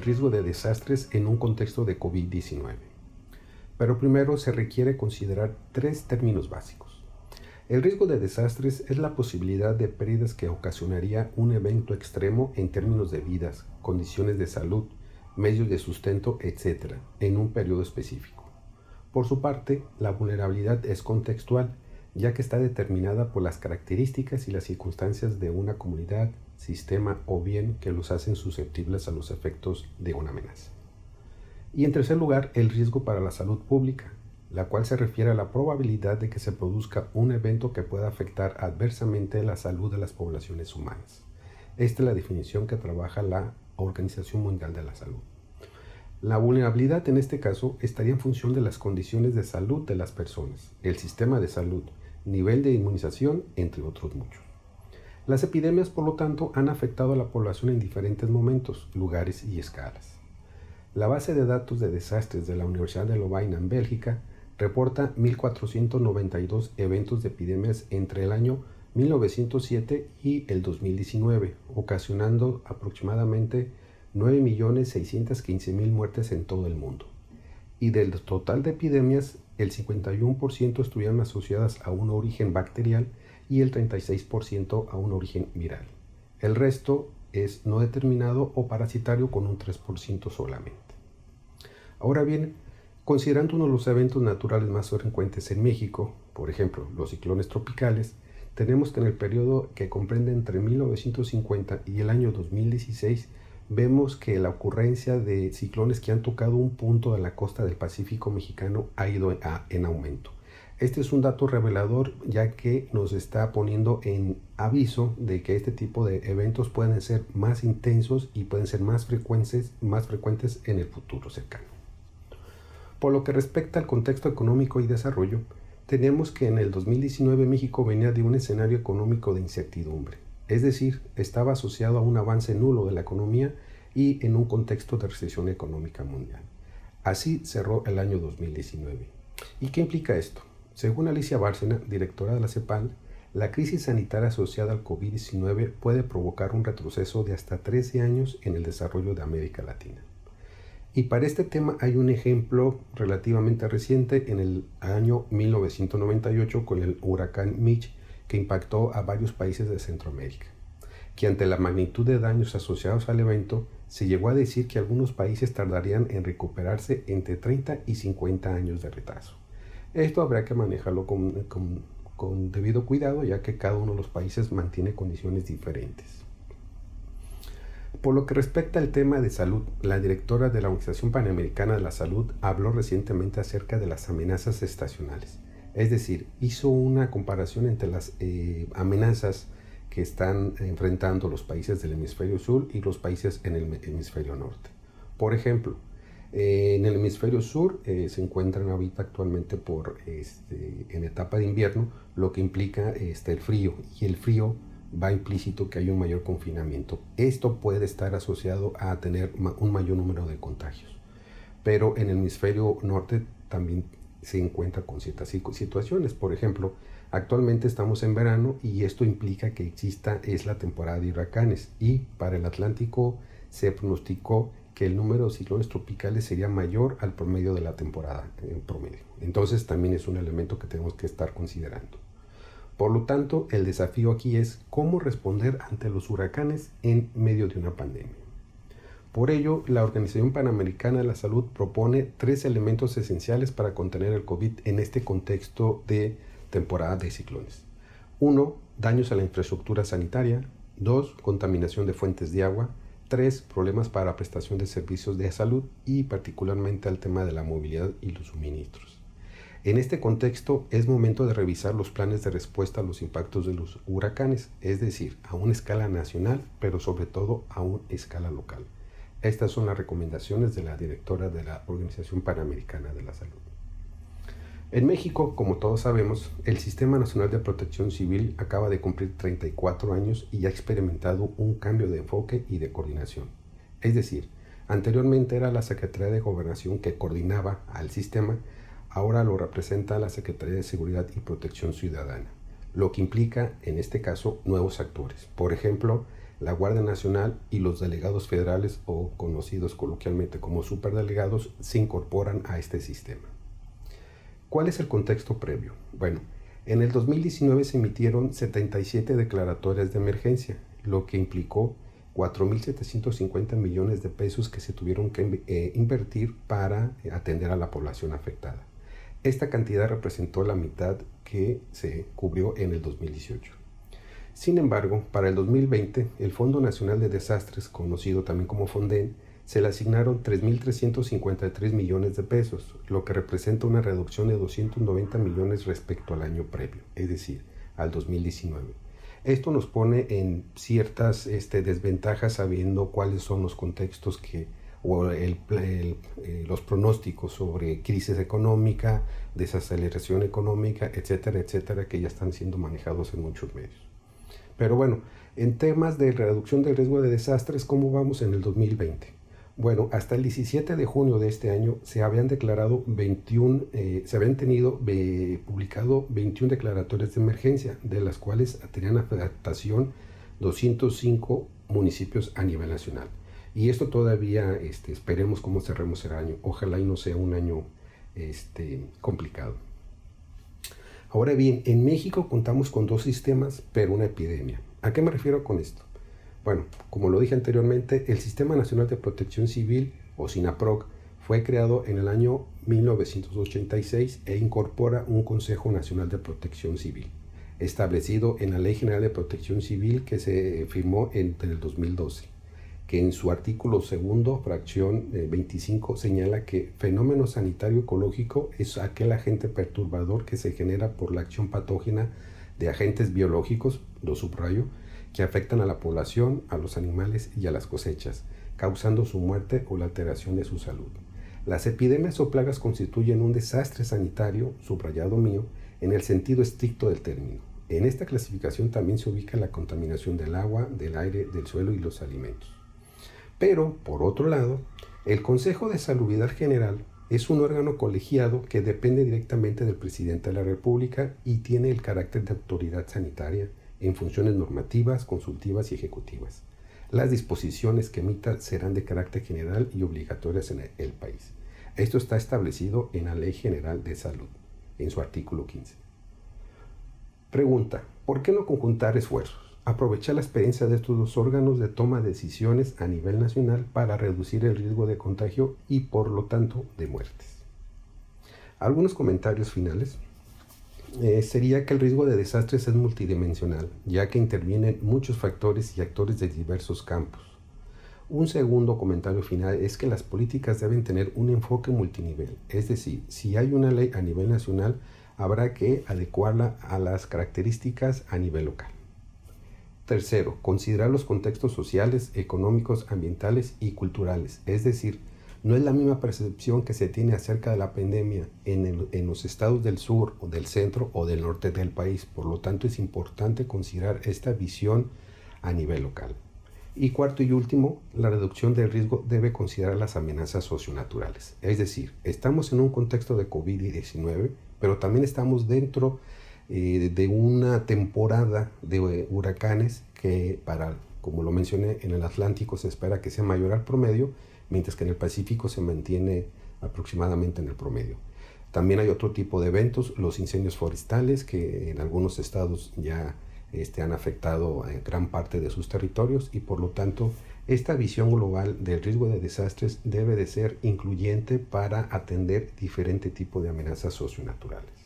el riesgo de desastres en un contexto de COVID-19. Pero primero se requiere considerar tres términos básicos. El riesgo de desastres es la posibilidad de pérdidas que ocasionaría un evento extremo en términos de vidas, condiciones de salud, medios de sustento, etc., en un periodo específico. Por su parte, la vulnerabilidad es contextual, ya que está determinada por las características y las circunstancias de una comunidad, sistema o bien que los hacen susceptibles a los efectos de una amenaza. Y en tercer lugar, el riesgo para la salud pública, la cual se refiere a la probabilidad de que se produzca un evento que pueda afectar adversamente la salud de las poblaciones humanas. Esta es la definición que trabaja la Organización Mundial de la Salud. La vulnerabilidad en este caso estaría en función de las condiciones de salud de las personas, el sistema de salud, nivel de inmunización, entre otros muchos. Las epidemias, por lo tanto, han afectado a la población en diferentes momentos, lugares y escalas. La base de datos de desastres de la Universidad de Lovaina en Bélgica reporta 1.492 eventos de epidemias entre el año 1907 y el 2019, ocasionando aproximadamente 9.615.000 muertes en todo el mundo. Y del total de epidemias, el 51% estuvieron asociadas a un origen bacterial y el 36% a un origen viral. El resto es no determinado o parasitario con un 3% solamente. Ahora bien, considerando uno de los eventos naturales más frecuentes en México, por ejemplo, los ciclones tropicales, tenemos que en el periodo que comprende entre 1950 y el año 2016, vemos que la ocurrencia de ciclones que han tocado un punto de la costa del Pacífico mexicano ha ido en aumento. Este es un dato revelador, ya que nos está poniendo en aviso de que este tipo de eventos pueden ser más intensos y pueden ser más frecuentes en el futuro cercano. Por lo que respecta al contexto económico y desarrollo, tenemos que en el 2019 México venía de un escenario económico de incertidumbre, es decir, estaba asociado a un avance nulo de la economía y en un contexto de recesión económica mundial. Así cerró el año 2019. ¿Y qué implica esto? Según Alicia Bárcena, directora de la CEPAL, la crisis sanitaria asociada al COVID-19 puede provocar un retroceso de hasta 13 años en el desarrollo de América Latina. Y para este tema hay un ejemplo relativamente reciente en el año 1998 con el huracán Mitch, que impactó a varios países de Centroamérica, que ante la magnitud de daños asociados al evento, se llegó a decir que algunos países tardarían en recuperarse entre 30 y 50 años de retraso. Esto habrá que manejarlo con debido cuidado, ya que cada uno de los países mantiene condiciones diferentes. Por lo que respecta al tema de salud, la directora de la Organización Panamericana de la Salud habló recientemente acerca de las amenazas estacionales. Es decir, hizo una comparación entre las amenazas que están enfrentando los países del hemisferio sur y los países en el hemisferio norte. Por ejemplo, en el hemisferio sur se encuentran ahorita actualmente en etapa de invierno, lo que implica el frío, y el frío va implícito que hay un mayor confinamiento. Esto puede estar asociado a tener un mayor número de contagios. Pero en el hemisferio norte también se encuentra con ciertas situaciones. Por ejemplo, actualmente estamos en verano y esto implica que es la temporada de huracanes, y para el Atlántico se pronosticó que el número de ciclones tropicales sería mayor al promedio de la temporada en promedio. Entonces también es un elemento que tenemos que estar considerando. Por lo tanto, el desafío aquí es cómo responder ante los huracanes en medio de una pandemia. Por ello, la Organización Panamericana de la Salud propone 3 elementos esenciales para contener el COVID en este contexto de temporada de ciclones. 1. Daños a la infraestructura sanitaria. 2. Contaminación de fuentes de agua. 3. Problemas para prestación de servicios de salud y particularmente al tema de la movilidad y los suministros. En este contexto es momento de revisar los planes de respuesta a los impactos de los huracanes, es decir, a una escala nacional, pero sobre todo a una escala local. Estas son las recomendaciones de la directora de la Organización Panamericana de la Salud. En México, como todos sabemos, el Sistema Nacional de Protección Civil acaba de cumplir 34 años y ha experimentado un cambio de enfoque y de coordinación. Es decir, anteriormente era la Secretaría de Gobernación que coordinaba al sistema. Ahora lo representa la Secretaría de Seguridad y Protección Ciudadana, lo que implica, en este caso, nuevos actores. Por ejemplo, la Guardia Nacional y los delegados federales, o conocidos coloquialmente como superdelegados, se incorporan a este sistema. ¿Cuál es el contexto previo? Bueno, en el 2019 se emitieron 77 declaratorias de emergencia, lo que implicó 4.750 millones de pesos que se tuvieron que invertir para atender a la población afectada. Esta cantidad representó la mitad que se cubrió en el 2018. Sin embargo, para el 2020, el Fondo Nacional de Desastres, conocido también como Fonden, se le asignaron 3.353 millones de pesos, lo que representa una reducción de 290 millones respecto al año previo, es decir, al 2019. Esto nos pone en ciertas desventajas sabiendo cuáles son los contextos los pronósticos sobre crisis económica, desaceleración económica, etcétera, etcétera, que ya están siendo manejados en muchos medios. Pero bueno, en temas de reducción del riesgo de desastres, ¿cómo vamos en el 2020? Bueno, hasta el 17 de junio de este año se habían publicado 21 declaratorias de emergencia, de las cuales tenían afectación 205 municipios a nivel nacional. Y esto todavía esperemos cómo cerremos el año. Ojalá y no sea un año complicado. Ahora bien, en México contamos con dos sistemas, pero una epidemia. ¿A qué me refiero con esto? Bueno, como lo dije anteriormente, el Sistema Nacional de Protección Civil, o SINAPROC, fue creado en el año 1986 e incorpora un Consejo Nacional de Protección Civil, establecido en la Ley General de Protección Civil que se firmó en el 2012, que en su artículo segundo, fracción 25, señala que fenómeno sanitario ecológico es aquel agente perturbador que se genera por la acción patógena de agentes biológicos, lo subrayo, que afectan a la población, a los animales y a las cosechas, causando su muerte o la alteración de su salud. Las epidemias o plagas constituyen un desastre sanitario, subrayado mío, en el sentido estricto del término. En esta clasificación también se ubica la contaminación del agua, del aire, del suelo y los alimentos. Pero, por otro lado, el Consejo de Salubridad General es un órgano colegiado que depende directamente del presidente de la República y tiene el carácter de autoridad sanitaria en funciones normativas, consultivas y ejecutivas. Las disposiciones que emita serán de carácter general y obligatorias en el país. Esto está establecido en la Ley General de Salud, en su artículo 15. Pregunta: ¿por qué no conjuntar esfuerzos? Aprovechar la experiencia de estos dos órganos de toma de decisiones a nivel nacional para reducir el riesgo de contagio y, por lo tanto, de muertes. Algunos comentarios finales. Sería que el riesgo de desastres es multidimensional, ya que intervienen muchos factores y actores de diversos campos. Un segundo comentario final es que las políticas deben tener un enfoque multinivel, es decir, si hay una ley a nivel nacional, habrá que adecuarla a las características a nivel local. Tercero, considerar los contextos sociales, económicos, ambientales y culturales, es decir, no es la misma percepción que se tiene acerca de la pandemia en los estados del sur o del centro o del norte del país. Por lo tanto, es importante considerar esta visión a nivel local. Y cuarto y último, la reducción del riesgo debe considerar las amenazas socionaturales. Es decir, estamos en un contexto de COVID-19, pero también estamos dentro de una temporada de huracanes que, como lo mencioné, en el Atlántico se espera que sea mayor al promedio, mientras que en el Pacífico se mantiene aproximadamente en el promedio. También hay otro tipo de eventos, los incendios forestales, que en algunos estados ya han afectado a gran parte de sus territorios y por lo tanto esta visión global del riesgo de desastres debe de ser incluyente para atender diferente tipo de amenazas socionaturales.